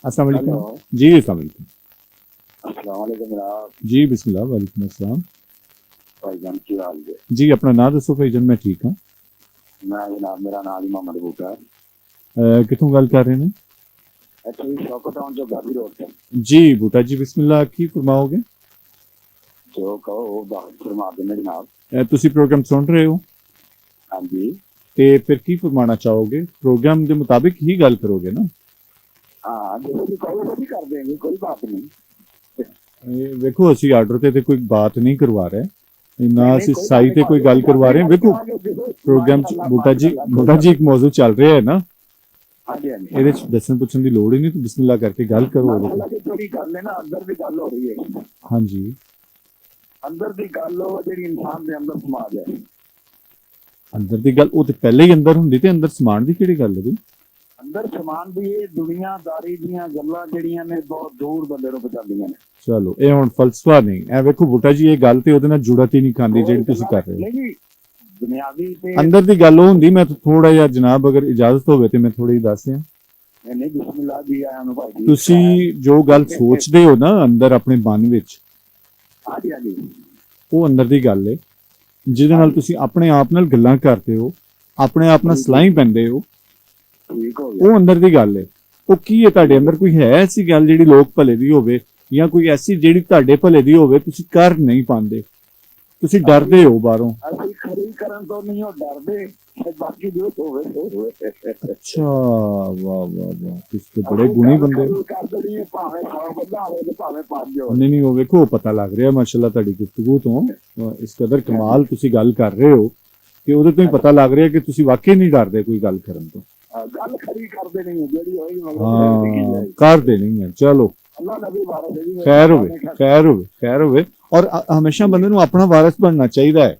अस्सलाम हेलो। वालेकुम। जी अस्सलाम वालेकुम। अस्सलाम वालेकुम जनाब। जी बिस्मिल्लाह, वालेकुम अस्सलाम। भाईजान की हाल है? जी अपना नाम दसो भाईजान, मैं ठीक हाँ। मैं जनाब, मेरा नाम ही मोहम्मद बूटा है। कितों गल कर रहे हैं? एक्चुअली शौकत टाउन जो गांधी रोड से। जी बूटा जी बिस्मिल्लाह, की फरमाओगे? जो कहो वो बात फरमा देने जनाब। ਤੁਸੀਂ प्रोग्राम सुन रहे हो हाँ जी। ਤੇ ਫਿਰ ਕੀ ਫਰਮਾਣਾ ਚਾਹੋਗੇ? प्रोग्राम ਦੇ मुताबिक ही गल करोगे ना? हाँ, जैसे भी कहो वो भी कर देंगे, कोई बात नहीं। ਵੇਖੋ ਅਸੀਂ ਆਰਡਰ ਤੇ ਕੋਈ ਬਾਤ ਨਹੀਂ ਕਰਵਾ ਰਹੇ ਨਾ, नहीं, ਅਸੀਂ कोई बात ਸਾਈ नहीं, ਤੇ ਕੋਈ ਗੱਲ ਕਰਵਾ ਰਹੇ। ਵੇਖੋ ਪ੍ਰੋਗਰਾਮ ਚ ਬੂਟਾ ਜੀ ਇੱਕ ਮੌਜੂ ਚੱਲ ਰਿਹਾ ਹੈ ਨਾ, हाँ जी हाँ जी। ਇਹਦੇ ਚ ਦੱਸਣ ਪੁੱਛਣ ਦੀ ਲੋੜ ਹੀ ਨਹੀਂ, ਤੂੰ ਬਿਸਮਿਲ੍ਲਾ ਕਰਕੇ ਗੱਲ ਕਰੋ ਉਹਦੇ माशाल्लाह ਤੇ। की थोड़ी गल है ना, अंदर की गल हो रही है। ਹਾਂਜੀ अंदर की गल हो जी इंसान के अंदर समा जाए। ਅੰਦਰ ਦੀ ਗੱਲ ਉਹ ਤੇ ਪਹਿਲੇ ਹੀ ਅੰਦਰ ਹੁੰਦੀ, ਤੇ ਅੰਦਰ ਸਮਾਨ ਦੀ ਕਿਹੜੀ ਗੱਲ ਹੈ ਬਈ? अंदर समान भी ये दुनियादारी दियां गल्लां ਜਿਹੜੀਆਂ ਨੇ ਬਹੁਤ ਦੂਰ ਬੰਦੇ ਨੂੰ ਪਹੁੰਚਾਉਂਦੀਆਂ ਨੇ। ਚਲੋ ਇਹ ਹੁਣ ਫਲਸਫਾ ਨਹੀਂ ਐ। ਵੇਖੋ ਬੂਟਾ ਜੀ ਇਹ ਗੱਲ ਤੇ ਉਹਦੇ ਨਾਲ ਜੁੜਤ ਹੀ ਨਹੀਂ ਖਾਂਦੀ ਜਿਹੜੀ ਤੁਸੀਂ ਕਰ ਰਹੇ ਹੋ। ਨਹੀਂ ਜੀ, ਦੁਨਿਆਵੀ ਤੇ ਅੰਦਰ ਦੀ ਗੱਲ ਉਹ ਹੁੰਦੀ। ਮੈਂ ਥੋੜਾ ਜਿਹਾ ਜਨਾਬ ਅਗਰ ਇਜਾਜ਼ਤ ਹੋਵੇ ਤੇ ਮੈਂ ਥੋੜੀ ਦੱਸ ਦਿਆਂ। ਨਹੀਂ ਬਿਸਮਿਲ੍ਲਾ ਜੀ ਆਇਆਂ ਨੂੰ ਭਾਈ ਜੀ। ਤੁਸੀਂ ਜੋ ਗੱਲ ਸੋਚਦੇ ਹੋ ਨਾ ਅੰਦਰ ਆਪਣੇ ਮਨ ਵਿੱਚ, ਹਾਂਜੀ ਹਾਂਜੀ। ਉਹ ਅੰਦਰ ਦੀ ਗੱਲ ਹੈ ਜਿਹਦੇ ਨਾਲ ਤੁਸੀਂ ਆਪਣੇ ਆਪ ਨਾਲ ਗੱਲਾਂ ਕਰਦੇ ਹੋ, ਆਪਣੇ ਆਪ ਨਾਲ ਸਲਾਹੀਂ ਪੈਂਦੇ ਹੋ, ਠੀਕ ਹੋ ਗਿਆ। ਉਹ ਅੰਦਰ ਦੀ ਗੱਲ ਹੈ। ਉਹ ਕੀ ਹੈ ਤੁਹਾਡੇ ਅੰਦਰ? ਕੋਈ ਹੈ ਐਸੀ ਗੱਲ ਜਿਹੜੀ ਲੋਕ ਭਲੇ ਦੀ ਹੋਵੇ, ਜਾਂ ਕੋਈ ਐਸੀ ਜਿਹੜੀ ਤੁਹਾਡੇ ਭਲੇ ਦੀ ਹੋਵੇ, ਤੁਸੀਂ ਕਰ ਨਹੀਂ ਪਾਉਂਦੇ, ਤੁਸੀਂ ਡਰਦੇ ਹੋ ਬਾਹਰੋਂ? ਅਸੀਂ ਖਰੀ ਕਰਨ ਤੋਂ ਨਹੀਂ ਉਹ ਡਰਦੇ, ਬਾਕੀ ਜੋ ਹੋਵੇ ਹੋਵੇ। ਅੱਛਾ, ਵਾਹ ਵਾਹ ਵਾਹ, ਤੁਸੀਂ ਬੜੇ ਗੁਣੀ ਬੰਦੇ ਹੋ। ਕਰ ਦੇਣੀ ਭਾਵੇਂ 100 ਬੰਦਾ ਹੋਵੇ ਤੇ ਭਾਵੇਂ 5 ਹੋਵੇ। ਨਹੀਂ ਉਹ ਵੇਖੋ ਪਤਾ ਲੱਗ ਰਿਹਾ ਮਾਸ਼ਾਅੱਲਾ ਤੁਹਾਡੀ ਗੁਫ਼ਤਗੂ ਤੋਂ, ਇਸ ਕਦਰ ਕਮਾਲ ਤੁਸੀਂ ਗੱਲ ਕਰ ਰਹੇ ਹੋ ਕਿ ਉਹਦੇ ਤੋਂ ਹੀ ਪਤਾ ਲੱਗ ਰਿਹਾ ਕਿ ਤੁਸੀਂ ਵਾਕਈ ਨਹੀਂ ਡਰਦੇ ਕੋਈ ਗੱਲ ਕਰਨ ਤੋਂ। ਗੱਲ ਖਰੀ ਕਰਦੇ ਨਹੀਂ ਜਿਹੜੀ ਹੋਏਗੀ ਹਾਂ ਕਰਦੇ ਨਹੀਂ ਹੈ। ਚਲੋ ਅੱਲਾਹ ਨਬੀ ਵਾਰਸ ਹੈ ਜੀ। ਖੈਰ ਹੋਵੇ, ਖੈਰ ਹੋਵੇ, ਖੈਰ ਹੋਵੇ। ਔਰ ਹਮੇਸ਼ਾ ਬੰਦੇ ਨੂੰ ਆਪਣਾ ਵਾਰਿਸ ਬਣਨਾ ਚਾਹੀਦਾ ਹੈ।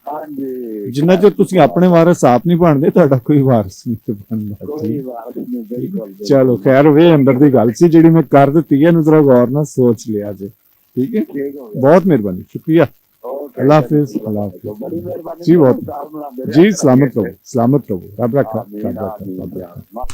ਹਾਂਜੀ, ਜਿੰਨਾ ਚਿਰ ਤੁਸੀਂ ਆਪਣੇ ਵਾਰਿਸ ਆਪ ਨਹੀਂ ਬਣਦੇ, ਤੁਹਾਡਾ ਕੋਈ ਵਾਰਿਸ ਨਹੀਂ ਬਣਦਾ। ਕੋਈ ਵਾਰਸ ਨਹੀਂ ਬਿਲਕੁਲ। ਚਲੋ ਖੈਰ ਹੋਵੇ, ਅੰਦਰ ਦੀ ਗੱਲ ਸੀ ਜਿਹੜੀ ਮੈਂ ਕਰ ਦਿੱਤੀ ਹੈ, ਇਹਨੂੰ ਜ਼ਰਾ ਗੌਰ ਨਾਲ ਸੋਚ ਲਿਆ ਜੇ। ਠੀਕ ਹੈ, ਠੀਕ ਹੋ ਗਿਆ। ਬਹੁਤ ਮਿਹਰਬਾਨੀ, शुक्रिया। अल्लाह हाफिज, अल्लाह बड़ी हाफिज। मेहरबानी जी बहुत जी, सलामत रहो, सलामत रहो, रब रखा, रब रखा, रब रखा।